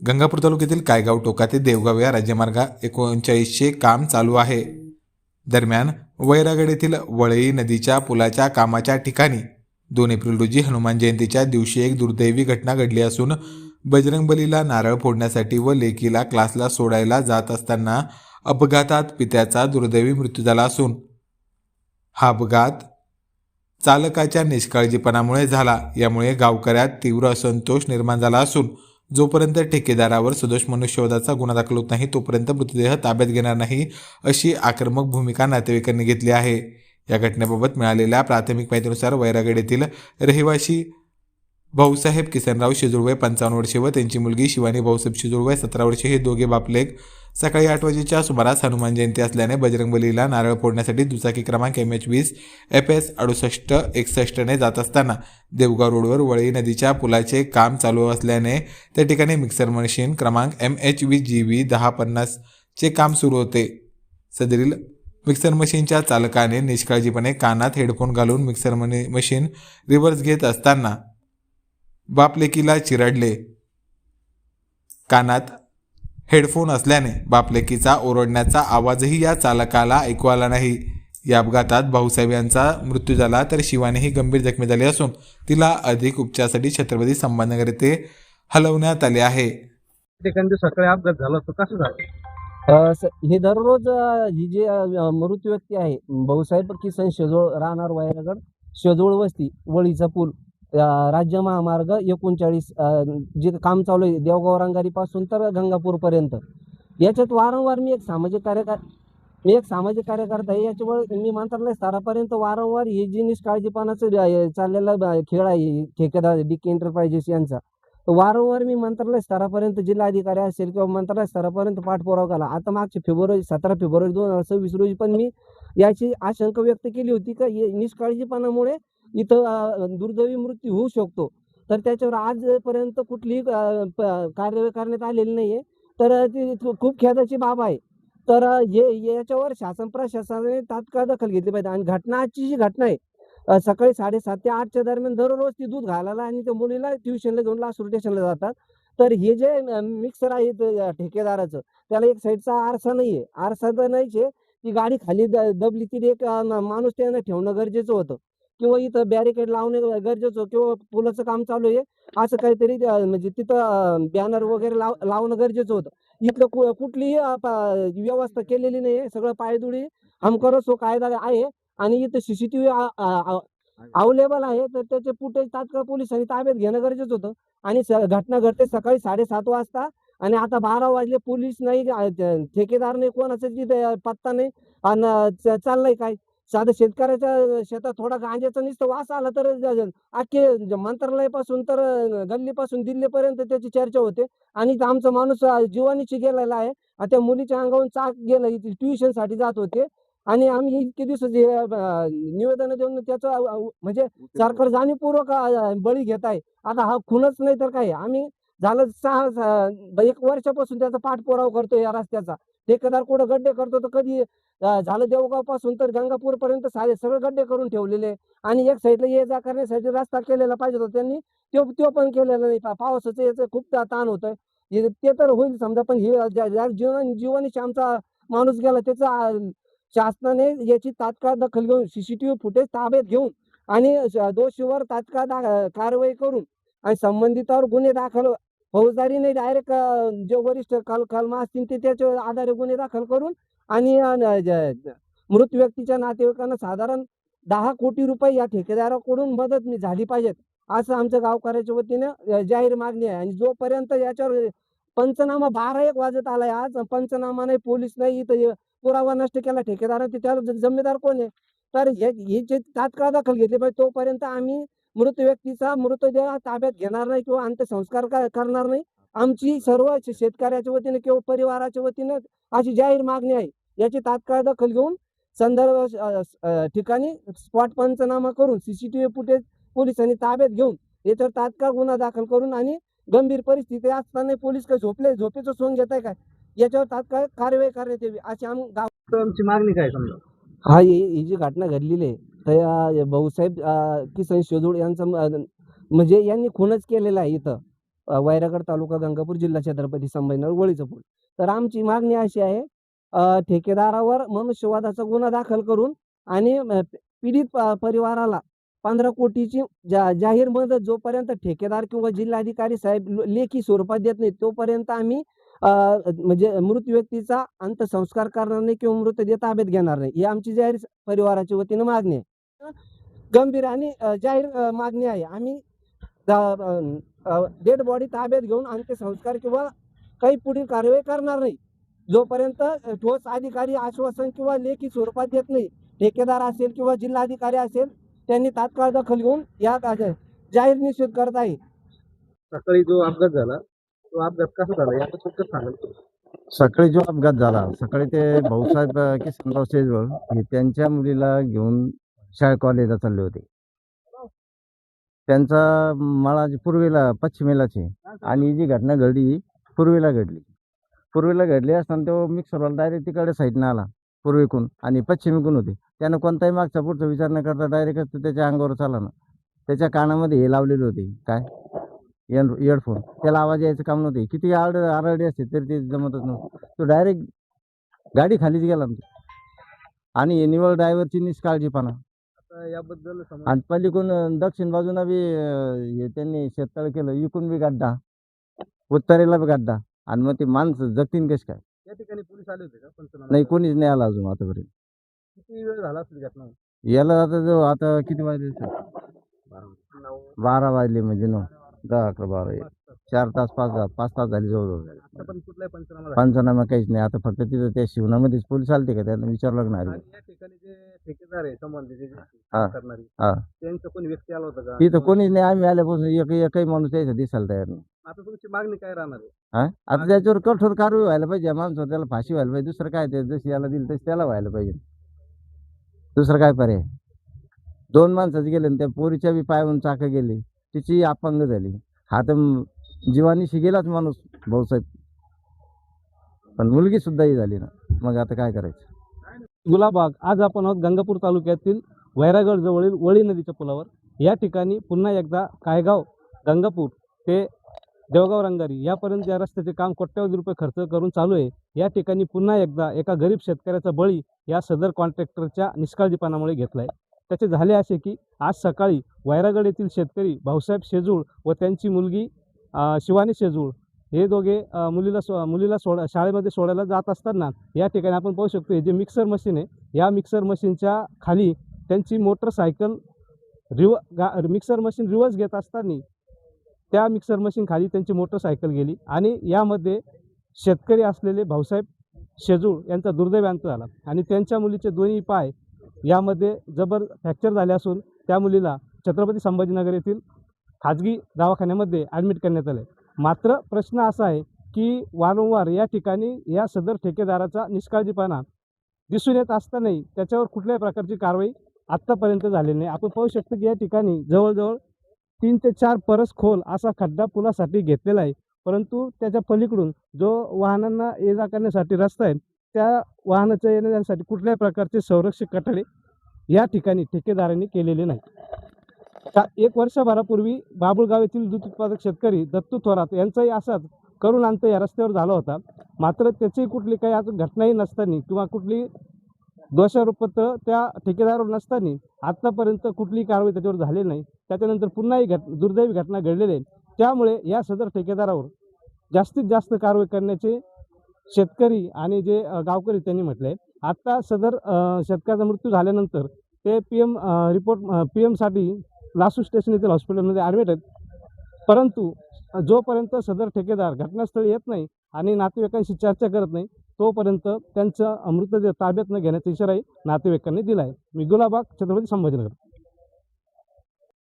गंगापूर तालुक्यातील कायगाव टोका ते देवगाव या राज्यमार्ग 39चे काम चालू आहे. दरम्यान वैरागड येथील वळई नदीच्या पुलाच्या कामाच्या ठिकाणी 2 एप्रिल रोजी हनुमान जयंतीच्या दिवशी एक दुर्दैवी घटना घडली असून बजरंगबलीला नारळ फोडण्यासाठी व लेकीला क्लासला सोडायला जात असताना अपघातात पित्याचा दुर्दैवी मृत्यू झाला असून हा अपघात चालकाच्या निष्काळजीपणामुळे झाला. यामुळे गावकऱ्यात तीव्र असंतोष निर्माण झाला असून जोपर्यंत ठेकेदारावर सदोष मनुष्यवधाचा गुन्हा दाखल होत नाही तोपर्यंत मृतदेह ताब्यात घेणार नाही अशी आक्रमक भूमिका नातेवाईकांनी घेतली आहे. या घटनेबाबत मिळालेल्या प्राथमिक माहितीनुसार वैरागड येथील रहिवासी भाऊसाहेब किसनराव शिजुळवय 55 वर्षे व त्यांची मुलगी शिवानी भाऊसाहेब शिजुळवय 17 वर्षे हे दोघे बापलेक सकाळी 8 वाजेच्या सुमारास हनुमान जयंती असल्याने बजरंगबलीला नारळ फोडण्यासाठी दुचाकी क्रमांक MH20 FS 6861 ने जात असताना देवगाव रोडवर वळई नदीच्या पुलाचे काम चालू असल्याने त्या ठिकाणी मिक्सर मशीन क्रमांक MH20 GB 1050 चे काम सुरू होते. सदरील मिक्सर मशीनच्या चालकाने निष्काळजीपणे कानात हेडफोन घालून मिक्सर मशीन रिव्हर्स घेत असताना बापलेकीला चिरडले. कानात हेडफोन असल्याने बापलेकीचा ओरडण्याचा आवाजही या चालकाला ऐकू आला नाही. या अपघातात भाऊसाहेब यांचा मृत्यू झाला तर शिवानीही गंभीर जखमी झाली असून तिला अधिक उपचारासाठी छत्रपती संभाजीनगर येथे हलवण्यात आले आहे. ठिकाणी सकाळी अपघात झाला तर कसं झालं? हे दररोज ही जे मृत व्यक्ती आहे भाऊसाहेब किसन शेजोळ राहणार वैरागड शेजोळ वस्ती वळीचा पूल राज्य महामार्ग 39 जे काम चालू आहे देवगाव रांगारीपासून तर गंगापूरपर्यंत. याच्यात वारंवार मी एक सामाजिक कार्यकर्ता आहे. याच्यामुळे मी मंत्रालय स्तरापर्यंत वारंवार हे जी निष्काळजीपणाचं चाललेला खेळ आहे ठेकेदार DK एंटरप्राइजेस यांचा वारंवार मी मंत्रालय स्तरापर्यंत जिल्हाधिकारी असेल किंवा मंत्रालय स्तरापर्यंत पाठपुरावा केला. आता मागच्या 17 फेब्रुवारी 2026 रोजी पण मी याची आशंका व्यक्त केली होती का निष्काळजीपणामुळे इथं दुर्दैवी मृत्यू होऊ शकतो. तर त्याच्यावर आजपर्यंत कुठलीही कार्यवाही करण्यात आलेली नाही आहे. तर ती खूप खेदाची बाब आहे. तर याच्यावर शासन प्रशासनाने तात्काळ दखल घेतली पाहिजे. आणि आजची जी घटना आहे सकाळी 7:30 ते 8च्या दरम्यान दररोज ती दूध घालायला आणि त्या मुलीला ट्युशनला घेऊन लासूर स्टेशनला जातात. तर हे जे मिक्सर आहे ठेकेदाराचं त्याला एक साईडचा आरसा नाही आहे. आरसा तर नाहीच आहे. ती गाडी खाली दबली तरी एक माणूस त्यानं ठेवणं गरजेचं होतं किंवा इथं बॅरिकेड लावणे गरजेचं किंवा पुलाचं काम चालू आहे असं काहीतरी म्हणजे तिथं बॅनर वगैरे लावणं गरजेचं होतं. इथलं कुठलीही व्यवस्था केलेली नाही आहे. सगळं पायदुळी हमकरो सो कायदा आहे. आणि इथं CCTV अवेलेबल आहे. तर त्याचे फुटेज तात्काळ पोलिसांनी ताब्यात घेणं गरजेचं होतं. आणि घटना घडते सकाळी 7:30 वाजता आणि आता 12 वाजले पोलीस नाही ठेकेदार नाही कोणाचा तिथे पत्ता नाही. आणि चाललंय काय साधं शेतकऱ्याच्या शेतात थोडा गांजाचा नुसतं वास आला तर अख्खे मंत्रालयापासून तर गल्लीपासून दिल्लीपर्यंत त्याची चर्चा होते. आणि आमचा माणूस जीवानीशी गेलेला आहे. त्या मुलीच्या अंगावरून चाक गेलं. ट्युशनसाठी जात होते आणि आम्ही इतके दिवस निवेदन देऊन त्याचं म्हणजे सरकार जाणीवपूर्वक बळी घेत आहे. आता हा खूनच नाही तर काय. आम्ही झालं 1 वर्षापासून त्याचा पाठपुरावा करतो या रस्त्याचा. ठेकेदार कुठं गड्डे करतो तर कधी झालं देवगाव पासून तर गंगापूर पर्यंत सगळे गड्डे करून ठेवलेले. आणि एक साईडला ये जा करण्यासाठी रस्ता केलेला पाहिजे होता त्यांनी तो पण केलेला नाही. पावसाचं याचं खूप ताण होतंय. ते तर होईल समजा पण हे जीवानीशी आमचा माणूस गेला त्याचा शासनाने याची तात्काळ दखल घेऊन CCTV फुटेज ताब्यात घेऊन आणि दोषीवर तात्काळ कारवाई करून आणि संबंधितावर गुन्हे दाखल फौजदारी नाही डायरेक्ट जे वरिष्ठ कलमा असतील ते त्याच्या आधारे गुन्हे दाखल करून आणि मृत व्यक्तीच्या नातेवाईकांना साधारण 10 कोटी रुपये या ठेकेदाराकडून मदत झाली पाहिजेत असं आमच्या गावकऱ्याच्या वतीने जाहीर मागणी आहे. आणि जोपर्यंत याच्यावर पंचनामा 12-1 वाजत आलाय आज पंचनामा नाही पोलीस नाही इथं पुरावा नष्ट केला ठेकेदाराने त्याला जिम्मेदार कोण आहे? तर हे जे तात्काळ दखल घेतली पाहिजे तोपर्यंत आम्ही मृत व्यक्तीचा मृतदेह ताब्यात घेणार नाही किंवा अंत्यसंस्कार करणार नाही. आमची सर्व शेतकऱ्याच्या वतीने किंवा परिवाराच्या वतीने अशी जाहीर मागणी आहे. याची तात्काळ दखल घेऊन संदर्भ ठिकाणी स्पॉट पंचनामा करून CCTV फुटेज पोलिसांनी ताब्यात घेऊन याच्यावर तात्काळ गुन्हा दाखल करून आणि गंभीर परिस्थिती असताना पोलीस काय झोपेचं सोंग घेत आहे काय याच्यावर तात्काळ कार्यवाही करण्यात यावी अशी आमची मागणी काय समजा? ही जी घटना घडलेली आहे तर भाऊसाहेब किसन शेजोळ यांचं म्हणजे यांनी खूनच केलेला आहे इथं. वैरागड तालुका गंगापूर जिल्हा छत्रपती संभाजीनगर वळीचा पूल. तर आमची मागणी अशी आहे, ठेकेदारावर मनुष्यवधाचा गुन्हा दाखल करून आणि पीडित परिवाराला 15 कोटीची जाहीर मदत जोपर्यंत ठेकेदार किंवा जिल्हाधिकारी साहेब लेखी स्वरूपात देत नाहीत तोपर्यंत आम्ही म्हणजे मृत व्यक्तीचा अंत्यसंस्कार करणार नाही किंवा मृतदेह ताब्यात घेणार नाही. ही आमची जाहीर परिवाराच्या वतीनं मागणी आहे. गंभीर आणि जाहीर मागणी आहे. आम्ही डेड बॉडी ताब्यात घेऊन अंत्यसंस्कार किंवा काही पुढील कारवाई करणार नाही जोपर्यंत ठोस अधिकारी आश्वासन किंवा लेखी स्वरूपात देत नाही. ठेकेदार असेल किंवा जिल्हाधिकारी असेल त्यांनी तात्काळ दखल घेऊन या जाहीर निषेध करत आहे. सकाळी जो अपघात झाला तो अपघात कसा झाला याबद्दल कसं सांगाल? सकाळी जो अपघात झाला, सकाळी ते भाऊसाहेब किसनराव शेजवळ हे त्यांच्या मुलीला घेऊन कॉलेजला चालले होते. त्यांचा मळा पूर्वेला पश्चिमेलाच आहे आणि जी घटना घडली ही पूर्वेला घडली असताना तो मिक्सरवाला डायरेक्ट तिकडे साईडनं आला पूर्वेकडून आणि पश्चिमेकडून होते. त्यानं कोणताही मागचा पुढचा विचार न करता डायरेक्टच तो त्याच्या अंगावर चाला ना. त्याच्या कानामध्ये हे लावलेले होते काय इयरफोन, त्याला आवाज यायचं काम नव्हते. किती आरडे असते तरी ते जमतच नव्हतं. तो डायरेक्ट गाडी खालीच गेला आणि हे निवळ ड्रायव्हरची निष्काळजीपणा. आता याबद्दल आणि पलीकडून दक्षिण बाजूला बी हे त्यांनी शेततळ केलं, इकडून बी गड्डा, उत्तरेला बी गड्डा आणि मग ते माणसं जगतीन कशी काय? या ठिकाणी पोलीस आले होते का पंचनामा? नाही, कोणीच नाही आला अजून आतापर्यंत. किती वेळ झाला असेल घटना? याला आता किती वाजले? 12 वाजले म्हणजे 9, 10, 11, 12, 4 तास 5 तास झाले जवळजवळ. आता पण कुठलाही पंचनामा झाला? पंचनामा काहीच नाही. आता फक्त तिथं त्या शिवणामध्येच पोलीस आलते का त्यांना विचारलं लागणार. आणि या ठिकाणी जे ठेकेदार आहे संबंधित जे हा. काम करणारी हा. त्यांचं कोणी व्यक्ती आला होता का? तिथं कोणीच नाही. आम्ही आल्यापासून एकही माणूस यायचा दिसायला तयार नाही. आता तुमची मागणी काय राहणार आहे? हा, आता त्याच्यावर कठोर कारवाई व्हायला पाहिजे. या माणसावर त्याला फाशी व्हायला पाहिजे. दुसरं काय, ते जशी याला दिली तशी त्याला व्हायला पाहिजे. दुसरं काय पर्याय? 2 माणसाचे गेले आणि त्या पोरीच्या बी पायावरून चाकं गेली, तिची अपंग झाली. हा तर जीवानीशी गेलाच माणूस भाऊसाहेब, पण मुलगी सुद्धा ही झाली ना. मग आता काय करायचं? गुलाबाग. आज आपण आहोत गंगापूर तालुक्यातील वैरागड जवळील वळी नदीच्या पुलावर. या ठिकाणी पुन्हा एकदा कायगाव गंगापूर ते देवगाव रंगारी यापर्यंत या रस्त्याचे काम कोट्यवधी रुपये खर्च करून चालू आहे. या ठिकाणी पुन्हा एकदा एका गरीब शेतकऱ्याचा बळी या सदर कॉन्ट्रॅक्टरच्या निष्काळजीपणामुळे घेतला आहे. त्याचे झाले असे की आज सकाळी वैरागड येथील शेतकरी भाऊसाहेब शेजूळ व त्यांची मुलगी शिवानी शेजूळ हे दोघे मुलीला शाळेमध्ये सोडायला जात असताना या ठिकाणी आपण पाहू शकतो हे जे मिक्सर मशीन आहे, या मिक्सर मशीनच्या खाली त्यांची मोटरसायकल मिक्सर मशीन रिवर्स घेत असताना त्या मिक्सर मशीन खाली त्यांची मोटरसायकल गेली आणि यामध्ये शेतकरी असलेले भाऊसाहेब शेजूळ यांचा दुर्दैवी अंत झाला आणि त्यांच्या मुलीचे दोन्ही पाय यामध्ये जबर फ्रॅक्चर झाले असून त्या मुलीला छत्रपती संभाजीनगर येथील खाजगी दवाखान्यामध्ये ॲडमिट करण्यात आले. मात्र प्रश्न असा आहे की वारंवार या ठिकाणी या सदर ठेकेदाराचा निष्काळजीपणा दिसून येत असतानाही त्याच्यावर कुठल्याही प्रकारची कारवाई आत्तापर्यंत झालेली नाही. आपण पाहू शकतो की या ठिकाणी जवळजवळ 3 ते 4 परस खोल असा खड्डा पुलासाठी घेतलेला आहे, परंतु त्याच्या पलीकडून जो वाहनांना ये जा करण्यासाठी रस्ता आहे त्या वाहनाच्या येण्या जाण्यासाठी कुठल्याही प्रकारचे संरक्षक कठडे या ठिकाणी ठेकेदारांनी केलेले नाही. 1 वर्षभरापूर्वी बाबुळगाव येथील दूध उत्पादक शेतकरी दत्तू थोरात यांचाही असाच करुण अंत या रस्त्यावर झाला होता. मात्र त्याची कुठली काही अजून घटनाही नसताना किंवा कुठली दोषारोपपत्र त्या ठेकेदारावर नसताना आत्तापर्यंत कुठलीही कारवाई त्याच्यावर झालेली नाही. त्याच्यानंतर पुन्हा ही दुर्दैवी घटना घडलेली आहे. त्यामुळे या सदर ठेकेदारावर जास्तीत जास्त कारवाई करण्याचे शेतकरी आणि जे गावकरी त्यांनी म्हटले आहे. आत्ता सदर शेतकऱ्याचा मृत्यू झाल्यानंतर ते पीएमसाठी लासूर स्टेशन येथील हॉस्पिटलमध्ये ॲडमिट आहेत. परंतु जोपर्यंत सदर ठेकेदार घटनास्थळी येत नाही आणि नातेवाईकांशी चर्चा करत नाही तोपर्यंत त्यांचा मृतदेह ताब्यात न घेण्याचा इशाराही नातेवाईकांनी दिला आहे. मी गुलाबाग, छत्रपती संभाजीनगर.